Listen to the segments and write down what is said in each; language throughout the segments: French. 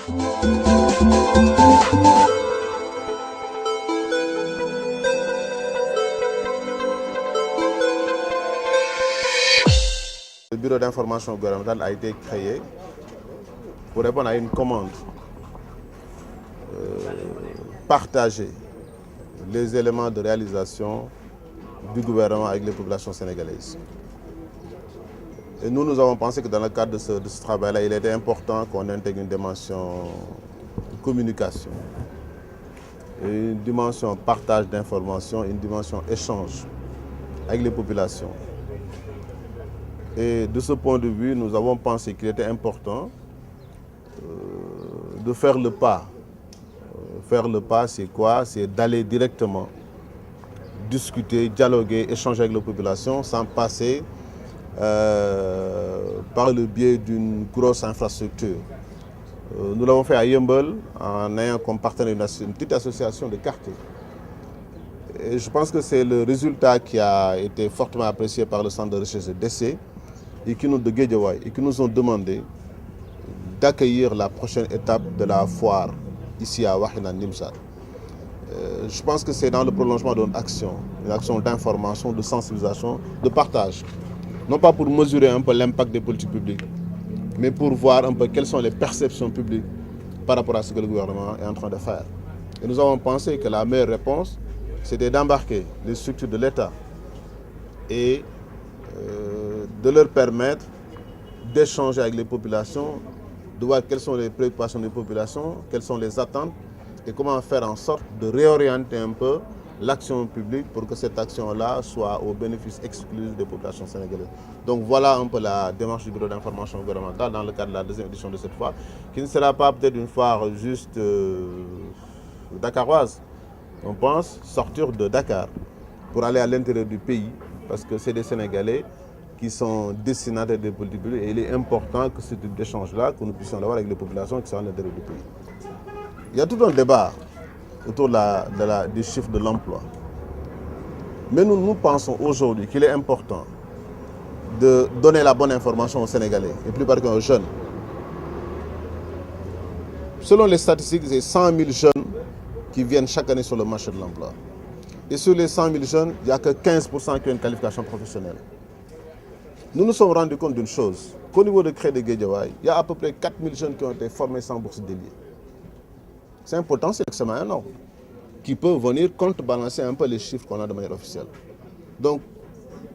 Le bureau d'information gouvernementale a été créé pour répondre à une commande, partager les éléments de réalisation du gouvernement avec les populations sénégalaises. Et nous avons pensé que dans le cadre de ce travail-là, il était important qu'on intègre une dimension de communication, une dimension partage d'informations, une dimension échange avec les populations. Et de ce point de vue, nous avons pensé qu'il était important de faire le pas. Faire le pas, c'est quoi? C'est d'aller directement discuter, dialoguer, échanger avec les populations sans passer par le biais d'une grosse infrastructure. Nous l'avons fait à Yeumbeul en ayant comme partenaire une petite association de quartier. Et je pense que c'est le résultat qui a été fortement apprécié par le centre de recherche de décès et qui nous ont demandé d'accueillir la prochaine étape de la foire ici à Wakhinane Nimzatt. Je pense que c'est dans le prolongement d'une action, une action d'information, de sensibilisation, de partage. Non pas pour mesurer un peu l'impact des politiques publiques, mais pour voir un peu quelles sont les perceptions publiques par rapport à ce que le gouvernement est en train de faire. Et nous avons pensé que la meilleure réponse, c'était d'embarquer les structures de l'État et de leur permettre d'échanger avec les populations, de voir quelles sont les préoccupations des populations, quelles sont les attentes et comment faire en sorte de réorienter un peu l'action publique pour que cette action-là soit au bénéfice exclusif des populations sénégalaises. Donc voilà un peu la démarche du bureau d'information gouvernementale dans le cadre de la deuxième édition de cette foire, qui ne sera pas peut-être une foire juste dakaroise. On pense sortir de Dakar pour aller à l'intérieur du pays, parce que c'est des Sénégalais qui sont destinataires des politiques publiques et il est important que ce type d'échange-là, que nous puissions l'avoir avec les populations qui sont à l'intérieur du pays. Il y a tout un débat autour des chiffres de l'emploi. Mais nous pensons aujourd'hui qu'il est important de donner la bonne information aux Sénégalais, et plus particulièrement aux jeunes. Selon les statistiques, c'est 100 000 jeunes qui viennent chaque année sur le marché de l'emploi. Et sur les 100 000 jeunes, il n'y a que 15% qui ont une qualification professionnelle. Nous nous sommes rendus compte d'une chose, qu'au niveau de Cré de Guédiawaye, il y a à peu près 4 000 jeunes qui ont été formés sans bourse déliée. C'est un potentiel extrêmement énorme qui peut venir contrebalancer un peu les chiffres qu'on a de manière officielle. Donc,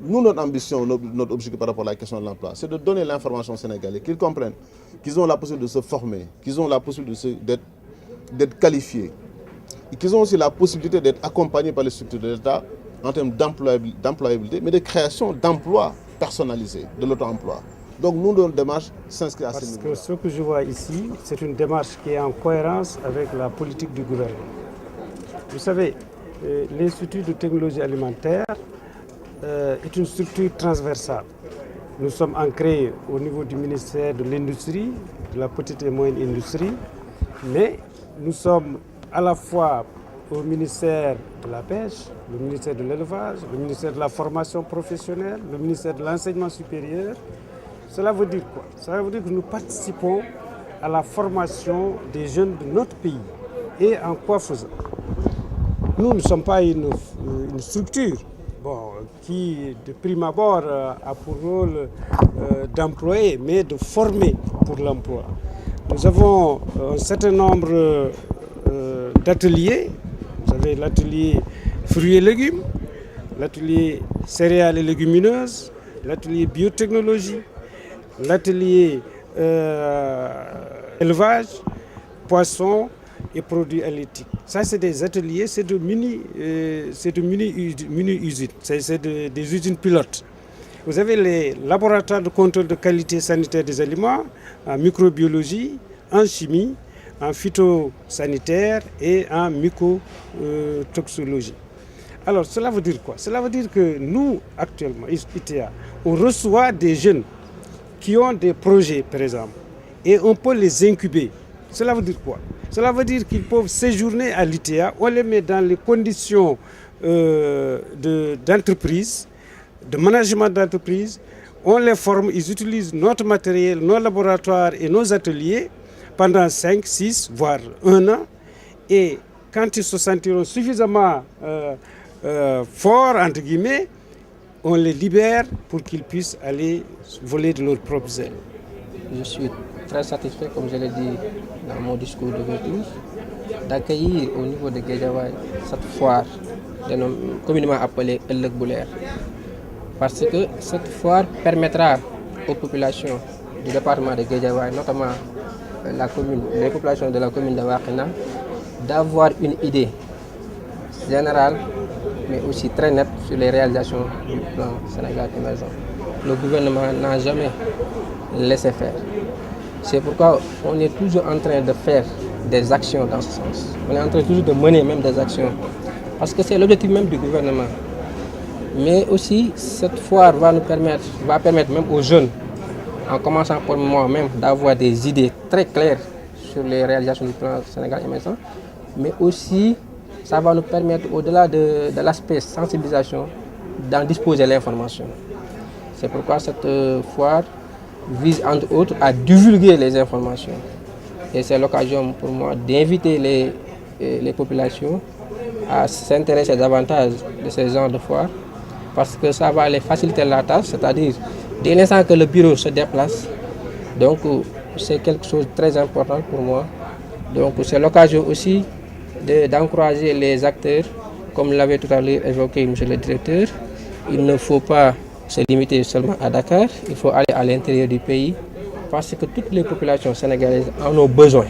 nous, notre ambition, notre objectif par rapport à la question de l'emploi, c'est de donner l'information aux Sénégalais, qu'ils comprennent qu'ils ont la possibilité de se former, qu'ils ont la possibilité d'être qualifiés, et qu'ils ont aussi la possibilité d'être accompagnés par les structures de l'État en termes d'employabilité, mais de création d'emplois personnalisés, de l'auto-emploi. Donc nous, notre démarche s'inscrit à ce niveau-là. Parce que ce que je vois ici, c'est une démarche qui est en cohérence avec la politique du gouvernement. Vous savez, l'Institut de technologie alimentaire est une structure transversale. Nous sommes ancrés au niveau du ministère de l'Industrie, de la petite et moyenne industrie, mais nous sommes à la fois au ministère de la Pêche, le ministère de l'Élevage, le ministère de la Formation professionnelle, le ministère de l'Enseignement supérieur. Cela veut dire quoi? Cela veut dire que nous participons à la formation des jeunes de notre pays. Et en quoi faisant? Nous ne sommes pas une structure qui, de prime abord, a pour rôle d'employer, mais de former pour l'emploi. Nous avons un certain nombre d'ateliers. Vous avez l'atelier fruits et légumes, l'atelier céréales et légumineuses, l'atelier biotechnologie, l'atelier élevage, poissons et produits halieutiques. Ça, c'est des ateliers, c'est de mini-usines, c'est des usines pilotes. Vous avez les laboratoires de contrôle de qualité sanitaire des aliments, en microbiologie, en chimie, en phytosanitaire et en mycotoxologie. Alors, cela veut dire quoi? Cela veut dire que nous, actuellement, ITA, on reçoit des jeunes qui ont des projets, par exemple, et on peut les incuber. Cela veut dire quoi? Cela veut dire qu'ils peuvent séjourner à l'ITA, on les met dans les conditions d'entreprise, de management d'entreprise, on les forme, ils utilisent notre matériel, nos laboratoires et nos ateliers pendant 5, 6, voire 1 an. Et quand ils se sentiront suffisamment forts, entre guillemets, on les libère pour qu'ils puissent aller voler de leurs propres ailes. Je suis très satisfait, comme je l'ai dit dans mon discours d'ouverture, d'accueillir au niveau de Guédiawaye cette foire, communément appelée Ëllëg bu Leer. Parce que cette foire permettra aux populations du département de Guédiawaye, notamment les populations de la commune de Wakhinane, d'avoir une idée générale, mais aussi très nette sur les réalisations du plan Sénégal émergent. Le gouvernement n'a jamais laissé faire. C'est pourquoi on est toujours en train de faire des actions dans ce sens. On est en train toujours de mener même des actions. Parce que c'est l'objectif même du gouvernement. Mais aussi, cette foire va permettre même aux jeunes, en commençant par moi-même, d'avoir des idées très claires sur les réalisations du plan Sénégal émergent. Mais aussi, ça va nous permettre, au-delà de l'aspect sensibilisation, d'en disposer l'information. C'est pourquoi cette foire vise, entre autres, à divulguer les informations. Et c'est l'occasion pour moi d'inviter les populations à s'intéresser davantage de ces genres de foires, parce que ça va les faciliter la tâche, c'est-à-dire dès l'instant que le bureau se déplace. Donc c'est quelque chose de très important pour moi. Donc c'est l'occasion aussi d'encourager les acteurs, comme l'avait tout à l'heure évoqué M. le directeur. Il ne faut pas se limiter seulement à Dakar, il faut aller à l'intérieur du pays, parce que toutes les populations sénégalaises en ont besoin.